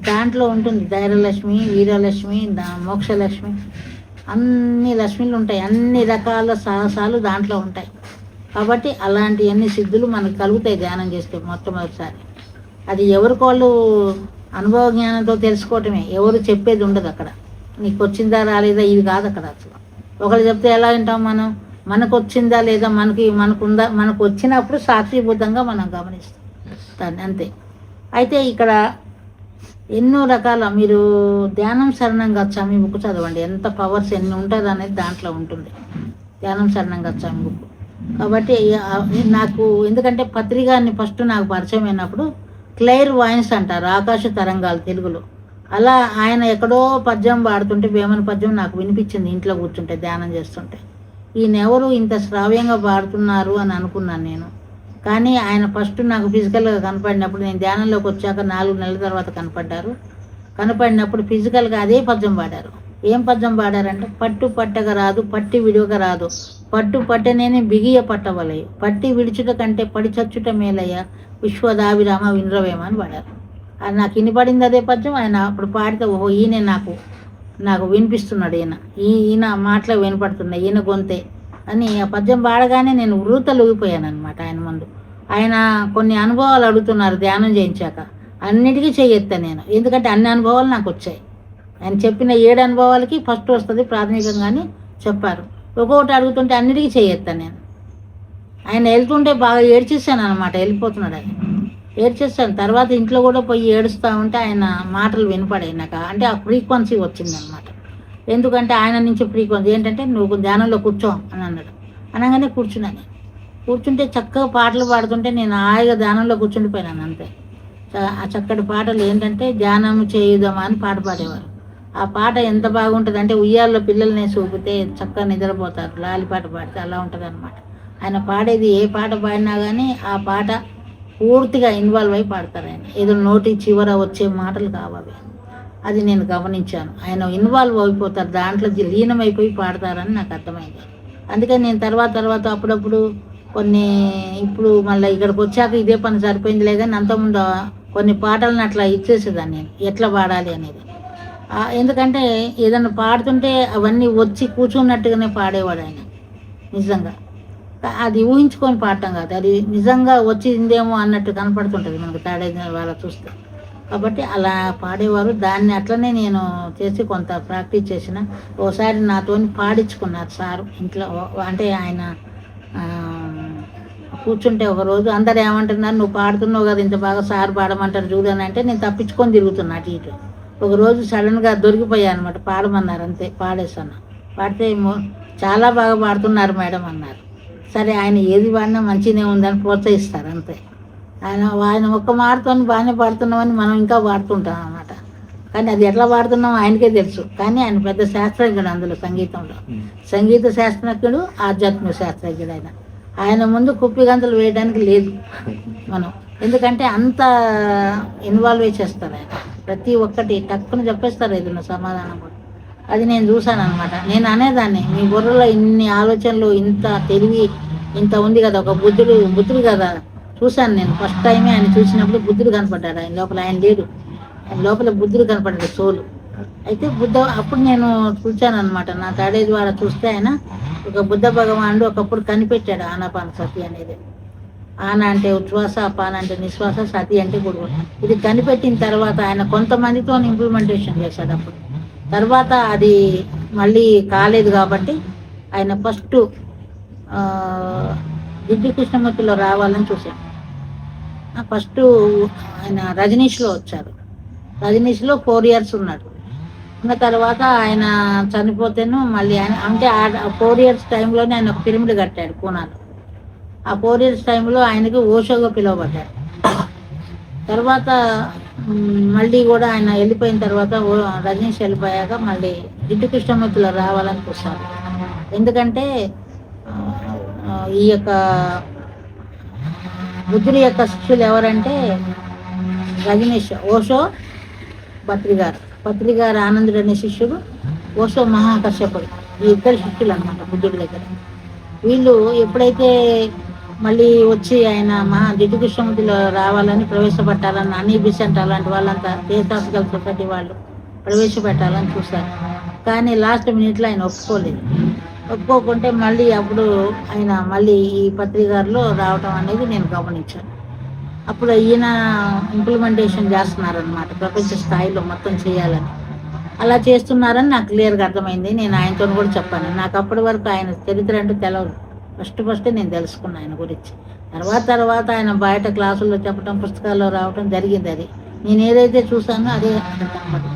దాంట్లో ఉంటుంది ధైర్యలక్ష్మి, వీరలక్ష్మి, మోక్షలక్ష్మి, అన్ని లక్ష్మిలు ఉంటాయి, అన్ని రకాల సాహసాలు దాంట్లో ఉంటాయి. కాబట్టి అలాంటి అన్ని సిద్ధులు మనకు కలుగుతాయి ధ్యానం చేస్తే మొట్టమొదటిసారి. అది ఎవరికోళ్ళు అనుభవ జ్ఞానంతో తెలుసుకోవటమే, ఎవరు చెప్పేది ఉండదు అక్కడ. నీకు వచ్చిందా రాలేదా ఇది కాదు అక్కడ అసలు. ఒకరు చెప్తే ఎలా వింటాం మనం, మనకు వచ్చిందా లేదా, మనకుందా, మనకు వచ్చినప్పుడు సాక్షిబద్ధంగా మనం గమనిస్తాం దాన్ని, అంతే. అయితే ఇక్కడ ఎన్నో రకాల, మీరు ధ్యానం శరణం గచ్చామి బుక్ చదవండి, ఎంత పవర్స్ ఎన్ని ఉంటుంది అనేది దాంట్లో ఉంటుంది, ధ్యానం శరణం గచ్చామి బుక్. కాబట్టి నాకు ఎందుకంటే పత్రికాన్ని ఫస్ట్ నాకు పరిచయం అయినప్పుడు క్లెయిర్ వాయిన్స్ అంటారు, ఆకాశ తరంగాలు తెలుగులో. అలా ఆయన ఎక్కడో పద్యం పాడుతుంటే వేమన పద్యం నాకు వినిపించింది ఇంట్లో కూర్చుంటే ధ్యానం చేస్తుంటే. ఈయనెవరు ఇంత శ్రావ్యంగా పాడుతున్నారు అని అనుకున్నాను నేను. కానీ ఆయన ఫస్ట్ నాకు ఫిజికల్గా కనపడినప్పుడు, నేను ధ్యానంలోకి వచ్చాక 4 నెలల తర్వాత కనపడినప్పుడు ఫిజికల్గా అదే పద్యం పాడారు. ఏం పద్యం పాడారంటే, పట్టు పట్టక రాదు పట్టి విడువక రాదు, పట్టు పట్టనేని బిగియ పట్టవలయ్య, పట్టి విడుచుట కంటే పడి చచ్చుట మేలయ్య, విశ్వదాభిరామ వినరవేమ అని పాడారు. అది నాకు వినపడింది అదే పద్యం. ఆయన అప్పుడు పాడితే ఓహో ఈయనే నాకు వినిపిస్తున్నాడు, ఈయన మాటలు వినపడుతున్నాయి, ఈయన గొంతే అని ఆ పద్యం పాడగానే నేను ఊగిపోయాను అనమాట ఆయన ముందు. ఆయన కొన్ని అనుభవాలు అడుగుతున్నారు ధ్యానం చేయించాక, అన్నిటికీ చెయ్యెత్తా నేను, ఎందుకంటే అన్ని అనుభవాలు నాకు వచ్చాయి. ఆయన చెప్పిన 7 అనుభవాలకి ఫస్ట్ వస్తుంది ప్రాథమికంగానే చెప్పారు. ఒక్కొక్కటి అడుగుతుంటే అన్నిటికీ చెయ్యెత్తా నేను. ఆయన వెళ్తుంటే బాగా ఏడ్చేసాను అనమాట, వెళ్ళిపోతున్నాడు ఆయన, ఏడ్చేస్తాను. తర్వాత ఇంట్లో కూడా పోయి ఏడుస్తూ ఉంటే ఆయన మాటలు వినపడాయి నాకు, అంటే ఆ ఫ్రీక్వెన్సీ వచ్చింది అనమాట. ఎందుకంటే ఆయన నుంచి ఫ్రీక్వెన్సీ ఏంటంటే, నువ్వు ధ్యానంలో కూర్చో అని అన్నాడు. అనగానే కూర్చున్నాను. కూర్చుంటే చక్కగా పాటలు పాడుతుంటే నేను హాయిగా ధ్యానంలో కూర్చుండిపోయినాను అంతే. ఆ చక్కటి పాటలు ఏంటంటే, ధ్యానం చేయుదామా అని పాట పాడేవారు. ఆ పాట ఎంత బాగుంటుంది అంటే, ఉయ్యాల్లో పిల్లల్ని చూపితే చక్కగా నిద్రపోతారు, లాలిపాట పాడితే అలా ఉంటుంది అనమాట. ఆయన పాడేది ఏ పాట పాడినా కానీ ఆ పాట పూర్తిగా ఇన్వాల్వ్ అయి పాడతారు ఆయన. ఏదో నోటి చివర వచ్చే మాటలు కావాలి, అది నేను గమనించాను. ఆయన ఇన్వాల్వ్ అయిపోతారు, దాంట్లో లీనమైపోయి పాడతారని నాకు అర్థమైంది. అందుకని నేను తర్వాత అప్పుడప్పుడు కొన్ని, ఇప్పుడు మళ్ళీ ఇక్కడికి వచ్చాక ఇదే పని సరిపోయిందిలే, కానీ అంతకుముందు కొన్ని పాటలను అట్లా ఇచ్చేసేదాన్ని నేను, ఎట్లా పాడాలి అనేది. ఎందుకంటే ఏదన్నా పాడుతుంటే అవన్నీ వచ్చి కూర్చున్నట్టుగానే పాడేవాడు ఆయన నిజంగా. అది ఊహించుకొని పాడటం కాదు, అది నిజంగా వచ్చిందేమో అన్నట్టు కనపడుతుంటుంది మనకు తాడేది వాళ్ళ చూస్తే. కాబట్టి అలా పాడేవారు. దాన్ని అట్లనే నేను చేసి కొంత ప్రాక్టీస్ చేసిన. ఓసారి నాతో పాడించుకున్నారు సారు ఇంట్లో. అంటే ఆయన కూర్చుంటే ఒకరోజు అందరు ఏమంటున్నారు, నువ్వు పాడుతున్నావు కదా ఇంత బాగా సార్ పాడమంటారు చూడని అంటే, నేను తప్పించుకొని తిరుగుతున్నా అటు ఇటు. ఒకరోజు సడన్గా దొరికిపోయా అనమాట, పాడమన్నారు, అంతే పాడేసాను. పాడితే చాలా బాగా పాడుతున్నారు మేడం అన్నారు. సరే, ఆయన ఏది పాడినా మంచిగానే ఉందని ప్రోత్సహిస్తారు అంతే. ఆయన ఒక్క మాటతో బాగానే పాడుతున్నామని మనం ఇంకా పాడుతుంటాం అన్నమాట. కానీ అది ఎట్లా పాడుతున్నామో ఆయనకే తెలుసు. కానీ ఆయన పెద్ద శాస్త్రజ్ఞుడు అందులో, సంగీతంలో సంగీత శాస్త్రజ్ఞుడు, ఆధ్యాత్మిక శాస్త్రజ్ఞుడు. ఆయన ముందు కుప్పి గంతులు వేయడానికి లేదు మనం, ఎందుకంటే అంత ఇన్వాల్వ్ చేస్తారు ఆయన. ప్రతి ఒక్కటి టక్కున చెప్పేస్తారు ఏదైనా సమాధానం కూడా. అది నేను చూశాను అనమాట. నేను అనేదాన్ని, మీ బుర్రలో ఇన్ని ఆలోచనలు, ఇంత తెలివి ఇంత ఉంది కదా, ఒక బుద్ధుడు కదా. చూశాను నేను ఫస్ట్ టైమే ఆయన చూసినప్పుడు బుద్ధుడు కనపడ్డాడు ఆయన లోపల. ఆయన లేడు, ఆయన లోపల బుద్ధుడు కనపడ్డాడు, సోలు. అయితే అప్పుడు నేను చూశాను అనమాట, నా తాడే ద్వారా చూస్తే ఆయన ఒక బుద్ధ భగవానుడు ఒకప్పుడు కనిపెట్టాడు ఆనాపాన సతి అనేది. ఆన అంటే ఉచ్ఛ్వాస, అపాన అంటే నిశ్వాస, సతి అంటే గురువు. ఇది కనిపెట్టిన తర్వాత ఆయన కొంతమందితో ఇంప్లిమెంటేషన్ చేశాడు. అప్పుడు తర్వాత అది మళ్ళీ కాలేదు కాబట్టి ఆయన ఫస్ట్ దివ్య కృష్ణమూర్తిలో రావాలని చూశాను. ఫస్ట్ ఆయన రజనీష్లో వచ్చారు. రజనీష్లో 4 years ఉన్నాడు. ఉన్న తర్వాత ఆయన చనిపోతేను మళ్ళీ ఆయన, అంటే ఆ 4 years టైంలోనే ఆయన ఒక పిరమిడ్ కట్టాడు పూనాలో. ఆ 4 years టైంలో ఆయనకి ఓషోగా పిలువబడ్డాడు. తర్వాత మళ్ళీ కూడా ఆయన వెళ్ళిపోయిన తర్వాత, రజనీష్ వెళ్ళిపోయాక మళ్ళీ దివ్య కృష్ణమూర్తిలో రావాలని చూశారు. ఎందుకంటే ఈ యొక్క బుద్ధుడి యొక్క శిష్యులు ఎవరంటే రజనీష్, ఓషో, పత్రిగారు ఆనందుడు అనే శిష్యుడు, ఓషో మహాకశ్యపుడు. ఈ ఇద్దరు శిష్యులు అనమాట బుద్ధుడి దగ్గర. వీళ్ళు ఎప్పుడైతే మళ్ళీ వచ్చి ఆయన దివ్య కృష్ణమూర్తిలో రావాలని ప్రవేశపెట్టాలని, అనీ బిసెంట్ అలాంటి వాళ్ళంతా థియోసాఫికల్ సొసైటీ వాళ్ళు ప్రవేశపెట్టాలని చూశారు. కానీ లాస్ట్ మినిట్లో ఆయన ఒప్పుకోకుంటే మళ్ళీ అప్పుడు ఆయన మళ్ళీ ఈ పత్రికారులో రావటం అనేది నేను గమనించాను. అప్పుడు ఈయన ఇంప్లిమెంటేషన్ చేస్తున్నారనమాట, ప్రపంచ స్థాయిలో మొత్తం చేయాలని. అలా చేస్తున్నారని నాకు క్లియర్గా అర్థమైంది. నేను ఆయనతో కూడా చెప్పాను. నాకు అప్పటి వరకు ఆయన చరిత్ర అంటే తెలియదు. ఫస్ట్ నేను తెలుసుకున్నాను ఆయన గురించి. తర్వాత ఆయన బయట క్లాసుల్లో చెప్పడం, పుస్తకాల్లో రావటం జరిగింది. అది నేను ఏదైతే చూసానో అదే కనపడింది.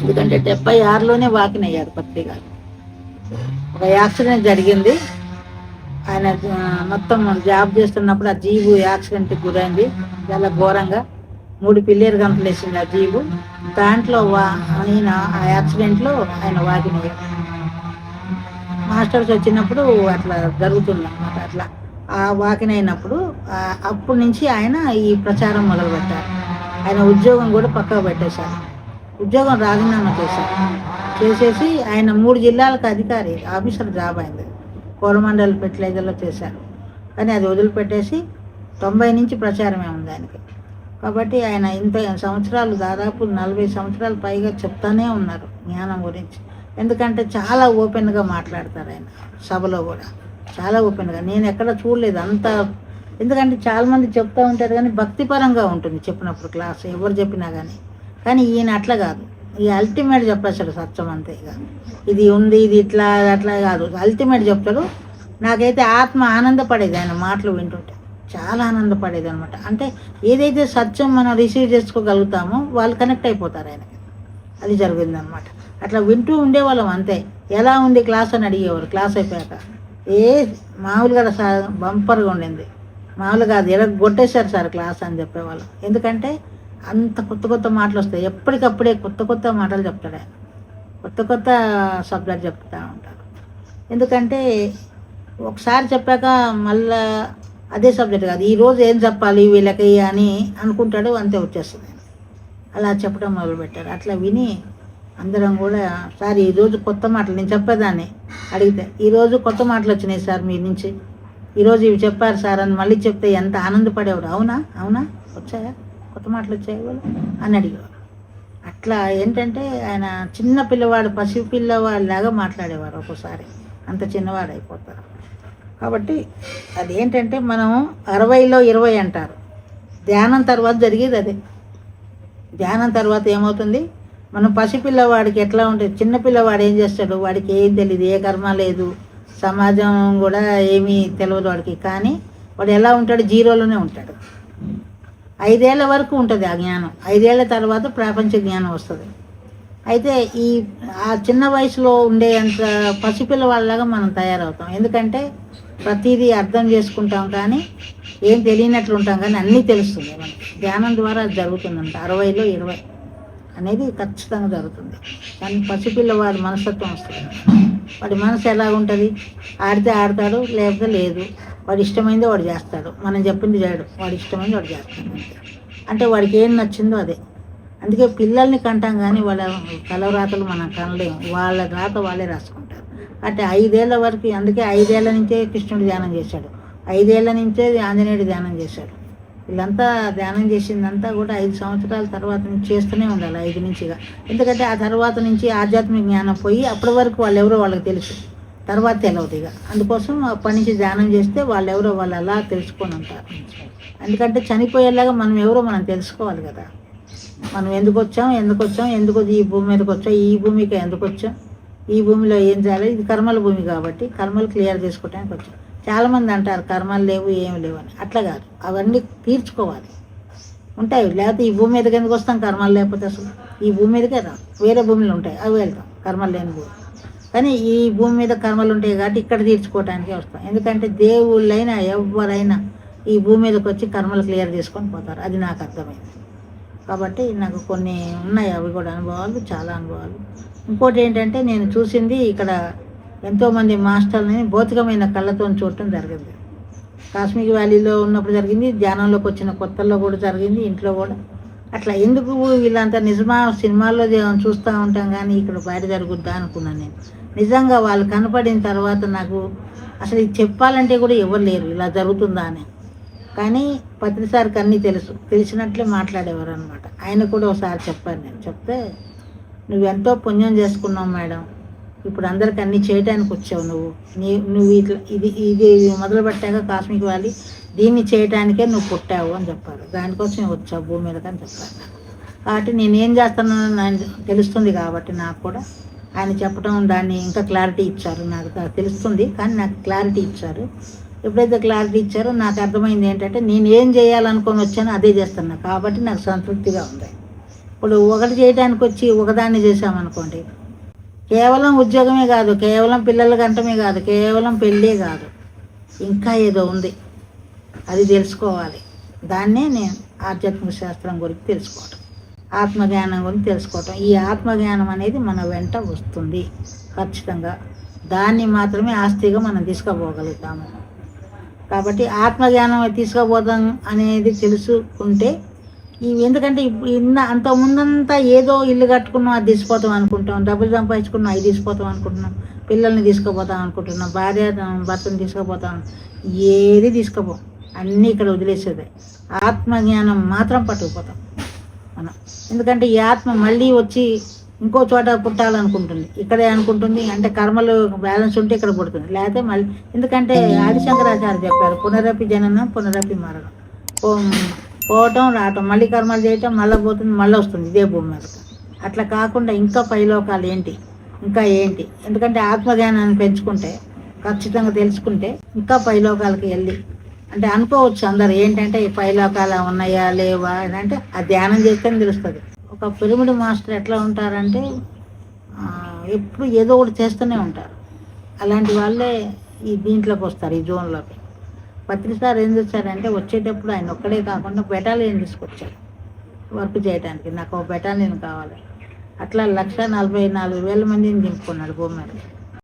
ఎందుకంటే 76లోనే వాకినయ్యారు పత్రికారు. ఒక యాక్సిడెంట్ జరిగింది. ఆయన మొత్తం జాబ్ చేస్తున్నప్పుడు ఆ జీబు యాక్సిడెంట్కి గురైంది చాలా ఘోరంగా. 3 పిల్లేరు గంటలు వేసింది ఆ జీబు. దాంట్లో ఆయన ఆ యాక్సిడెంట్లో ఆయన వాకినయ్యారు. మాస్టర్స్ వచ్చినప్పుడు అట్లా జరుగుతుంది అన్నమాట. అట్లా ఆ వాకిన్ అయినప్పుడు అప్పటి నుంచి ఆయన ఈ ప్రచారం మొదలుపెట్టారు. ఆయన ఉద్యోగం కూడా పక్కకు పెట్టేశారు. ఉద్యోగం రాజీనామా చేసేసి ఆయన 3 జిల్లాలకు అధికారి ఆఫీసర్ జాబ్ అయింది. కోరమండల్ ఫెర్టిలైజర్లో చేశారు. కానీ అది వదిలిపెట్టేసి 90 నుంచి ప్రచారమే ఉంది ఆయనకి. కాబట్టి ఆయన ఇంత సంవత్సరాలు, దాదాపు 40 సంవత్సరాలు పైగా చెప్తానే ఉన్నారు జ్ఞానం గురించి. ఎందుకంటే చాలా ఓపెన్గా మాట్లాడతారు ఆయన సభలో కూడా, చాలా ఓపెన్గా. నేను ఎక్కడ చూడలేదు అంత. ఎందుకంటే చాలామంది చెప్తూ ఉంటారు కానీ భక్తిపరంగా ఉంటుంది చెప్పినప్పుడు క్లాస్, ఎవరు చెప్పినా కానీ ఈయన అట్లా కాదు. ఈ అల్టిమేట్ చెప్పేస్తాడు సత్యం అంతే. ఇక ఇది ఉంది, ఇది ఇట్లా అట్లా కాదు, అల్టిమేట్ చెప్తాడు. నాకైతే ఆత్మ ఆనందపడేది ఆయన మాటలు వింటుంటే, చాలా ఆనందపడేది అనమాట. అంటే ఏదైతే సత్యం మనం రిసీవ్ చేసుకోగలుగుతామో వాళ్ళు కనెక్ట్ అయిపోతారు ఆయనకి. అది జరిగిందనమాట. అట్లా వింటూ ఉండేవాళ్ళం అంతే. ఎలా ఉంది క్లాస్ అని అడిగేవారు క్లాస్ అయిపోయాక. మామూలుగా సార్ బంపర్గా ఉండింది, మామూలుగా అది కొట్టేశారు సార్ క్లాస్ అని చెప్పేవాళ్ళం. ఎందుకంటే అంత కొత్త కొత్త మాటలు వస్తాయి, ఎప్పటికప్పుడే కొత్త కొత్త మాటలు చెప్తాడు ఆయన, కొత్త కొత్త సబ్జెక్ట్ చెప్తూ ఉంటారు. ఎందుకంటే ఒకసారి చెప్పాక మళ్ళా అదే సబ్జెక్ట్ కాదు, ఈరోజు ఏం చెప్పాలి వీళ్ళకి అని అనుకుంటాడు, అంతే వచ్చేస్తుంది. అలా చెప్పడం మొదలుపెట్టారు. అట్లా విని అందరం కూడా, సార్ ఈరోజు కొత్త మాటలు, నేను చెప్పేదాన్ని అడిగితే ఈరోజు కొత్త మాటలు వచ్చినాయి సార్ మీ నుంచి, ఈరోజు ఇవి చెప్పారు సార్ అని మళ్ళీ చెప్తే ఎంత ఆనందపడేవాడు. అవునా అవునా వచ్చాయా, కొత్త మాటలు వచ్చాయి వాళ్ళు అని అడిగేవాడు. అట్లా ఏంటంటే ఆయన చిన్న పిల్లవాడు, పసి పిల్లవాడిలాగా మాట్లాడేవారు. ఒక్కోసారి అంత చిన్నవాడు అయిపోతారు. కాబట్టి అదేంటంటే మనం 60లో 20 అంటారు. ధ్యానం తర్వాత జరిగేది అదే. ధ్యానం తర్వాత ఏమవుతుంది, మనం పసిపిల్లవాడికి ఎట్లా ఉంటుంది, చిన్నపిల్లవాడు ఏం చేస్తాడు, వాడికి ఏం తెలియదు, ఏ కర్మ లేదు, సమాజం కూడా ఏమీ తెలియదు వాడికి. కానీ వాడు ఎలా ఉంటాడు, జీరోలోనే ఉంటాడు. 5 ఏళ్ల వరకు ఉంటుంది ఆ జ్ఞానం. 5 ఏళ్ల తర్వాత ప్రపంచ జ్ఞానం వస్తుంది. అయితే ఆ చిన్న వయసులో ఉండే అంత పసిపిల్లవాళ్ళలాగా మనం తయారవుతాం. ఎందుకంటే ప్రతిదీ అర్థం చేసుకుంటాం కానీ ఏం తెలియనట్లు ఉంటాం, కానీ అన్నీ తెలుస్తుంది మనకి. ధ్యానం ద్వారా అది జరుగుతుందంట. 60లో 20 అనేది ఖచ్చితంగా జరుగుతుంది. కానీ పసిపిల్లవాడి మనస్తత్వం వస్తుంది. వాడి మనసు ఎలా ఉంటుంది, ఆడితే ఆడతాడు, లేకపోతే లేదు. వాడు ఇష్టమైంది వాడు చేస్తాడు, మనం చెప్పింది చేయడు, వాడు ఇష్టమైంది వాడు చేస్తాడు. అంటే వాడికి ఏం నచ్చిందో అదే. అందుకే పిల్లల్ని కంటాం కానీ వాళ్ళ కలవరాతలు మనం కనలేము, వాళ్ళ రాత వాళ్ళే రాసుకుంటారు. అంటే 5 ఏళ్ల వరకు, అందుకే 5 ఏళ్ల నుంచే కృష్ణుడు ధ్యానం చేశాడు, 5 ఏళ్ల నుంచే ఆంజనేయుడు ధ్యానం చేశాడు. వీళ్ళంతా ధ్యానం చేసిందంతా కూడా 5 సంవత్సరాల తర్వాత నుంచి చేస్తూనే ఉండాలి, 5 నుంచిగా. ఎందుకంటే ఆ తర్వాత నుంచి ఆధ్యాత్మిక జ్ఞానం పోయి అప్పటి వరకు వాళ్ళు ఎవరో వాళ్ళకి తెలుసు, తర్వాత తెలియదు ఇక. అందుకోసం అప్పటి నుంచి ధ్యానం చేస్తే వాళ్ళు ఎవరో వాళ్ళు అలా తెలుసుకొని ఉంటారు. ఎందుకంటే చనిపోయేలాగా మనం ఎవరో మనం తెలుసుకోవాలి కదా. మనం ఎందుకు వచ్చాం, ఎందుకు ఈ భూమి మీదకి వచ్చాం, ఈ భూమికి ఎందుకు వచ్చాం, ఈ భూమిలో ఏం చేయాలి, ఇది కర్మల భూమి కాబట్టి కర్మలు క్లియర్ చేసుకోవడానికి వచ్చాం. చాలామంది అంటారు కర్మలు లేవు ఏమి లేవు అని. అట్లా కాదు, అవన్నీ తీర్చుకోవాలి, ఉంటాయి. లేకపోతే ఈ భూమి మీదకి ఎందుకు వస్తాం, కర్మలు లేకపోతే అసలు ఈ భూమి మీదకే రా. వేరే భూములు ఉంటాయి, అవి వెళ్తాం, కర్మలు లేని భూమి. కానీ ఈ భూమి మీద కర్మలు ఉంటాయి కాబట్టి ఇక్కడ తీర్చుకోవటానికే వస్తాం. ఎందుకంటే దేవుళ్ళైనా ఎవరైనా ఈ భూమి మీదకి వచ్చి కర్మలు క్లియర్ చేసుకొని పోతారు. అది నాకు అర్థమైంది. కాబట్టి నాకు కొన్ని ఉన్నాయి, అవి కూడా అనుభవాలు, చాలా అనుభవాలు. ఇంకోటి ఏంటంటే నేను చూసింది ఇక్కడ ఎంతోమంది మాస్టర్ని భౌతికమైన కళ్ళతో చూడటం జరిగింది. కాశ్మీర్ వ్యాలీలో ఉన్నప్పుడు జరిగింది, ధ్యానంలోకి వచ్చిన కొత్తల్లో కూడా జరిగింది, ఇంట్లో కూడా. అట్లా ఎందుకు వీళ్ళంతా నిజమా, సినిమాల్లో చూస్తూ ఉంటాం కానీ ఇక్కడ బయట జరుగుద్దా అనుకున్నాను నేను. నిజంగా వాళ్ళు కనపడిన తర్వాత నాకు అసలు ఇది చెప్పాలంటే కూడా ఎవరు లేరు ఇలా జరుగుతుందా అని. కానీ పత్రిసారికి అన్నీ తెలిసినట్లే మాట్లాడేవారు అనమాట. ఆయన కూడా ఒకసారి చెప్పాను నేను. చెప్తే నువ్వెంతో పుణ్యం చేసుకున్నావు మేడం, ఇప్పుడు అందరికి అన్నీ చేయడానికి వచ్చావు నువ్వు ఇట్లా ఇది మొదలు పెట్టాక కాశ్మీర్ వ్యాలీ దీన్ని చేయడానికే నువ్వు పుట్టావు అని చెప్పారు. దానికోసం వచ్చావు భూమి మీదకి అని చెప్పారు. కాబట్టి నేనేం చేస్తానో తెలుస్తుంది కాబట్టి నాకు కూడా ఆయన చెప్పడం దాన్ని ఇంకా క్లారిటీ ఇచ్చారు. నాకు తెలుస్తుంది కానీ నాకు క్లారిటీ ఇచ్చారు. ఎప్పుడైతే క్లారిటీ ఇచ్చారో నాకు అర్థమైంది ఏంటంటే నేను ఏం చేయాలనుకొని వచ్చానో అదే చేస్తున్నా కాబట్టి నాకు సంతృప్తిగా ఉంది. ఇప్పుడు ఒకటి చేయడానికి వచ్చి ఒకదాన్ని చేసామనుకోండి, కేవలం ఉద్యోగమే కాదు, కేవలం పిల్లల గంటమే కాదు, కేవలం పెళ్ళే కాదు, ఇంకా ఏదో ఉంది, అది తెలుసుకోవాలి. దాన్నే నేను ఆధ్యాత్మిక శాస్త్రం గురించి తెలుసుకోవటం, ఆత్మజ్ఞానం గురించి తెలుసుకోవటం. ఈ ఆత్మజ్ఞానం అనేది మన వెంట వస్తుంది ఖచ్చితంగా. దాన్ని మాత్రమే ఆస్తిగా మనం తీసుకుపోగలుగుతాము. కాబట్టి ఆత్మజ్ఞానం తీసుకుపోతాం అనేది తెలుసుకుంటే ఇవి ఎందుకంటే అంత ముందంతా ఏదో ఇల్లు కట్టుకున్నాం అది తీసిపోతాం అనుకుంటాం, డబ్బులు సంపాదించుకున్నాం అవి తీసిపోతాం అనుకుంటున్నాం, పిల్లల్ని తీసుకుపోతాం అనుకుంటున్నాం, భర్తను తీసుకుపోతాం, ఏది తీసుకుపోం, అన్నీ ఇక్కడ వదిలేసేదే. ఆత్మజ్ఞానం మాత్రం పట్టుకుపోతాం మనం. ఎందుకంటే ఈ ఆత్మ మళ్ళీ వచ్చి ఇంకో చోట పుట్టాలనుకుంటుంది, ఇక్కడే అనుకుంటుంది. అంటే కర్మలు బ్యాలెన్స్ ఉంటే ఇక్కడ పుడుతుంది, లేకపోతే మళ్ళీ ఎందుకంటే ఆదిశంకరాచార్య చెప్పారు, పునరపి జననం పునరపి మరణం. పోవటం రావటం, మళ్ళీ కర్మలు చేయటం, మళ్ళీ పోతుంది, మళ్ళీ వస్తుంది ఇదే భూమి మీదకి. అట్లా కాకుండా ఇంకా పైలోకాలు ఏంటి, ఇంకా ఏంటి, ఎందుకంటే ఆత్మజ్ఞానాన్ని పెంచుకుంటే ఖచ్చితంగా తెలుసుకుంటే ఇంకా పైలోకాలకి వెళ్ళి అంటే అనుకోవచ్చు అందరు ఏంటంటే ఈ పైలోకాలు ఉన్నాయా లేవా అని, అంటే ఆ ధ్యానం చేస్తేనే తెలుస్తుంది. ఒక పిరమిడ్ మాస్టర్ ఎట్లా ఉంటారంటే ఎప్పుడు ఏదో ఒకటి చేస్తూనే ఉంటారు. అలాంటి వాళ్ళే ఈ దీంట్లోకి వస్తారు, ఈ జోన్లోకి. పత్రి సార్ ఏం చేశారంటే వచ్చేటప్పుడు ఆయన ఒక్కడే కాకుండా బెటాలియన్ తీసుకొచ్చారు వర్క్ చేయడానికి. నాకు ఒక బెటాలియన్ కావాలి. అట్లా 1,44,000 మందిని దింపుకున్నాడు భూమి మీద.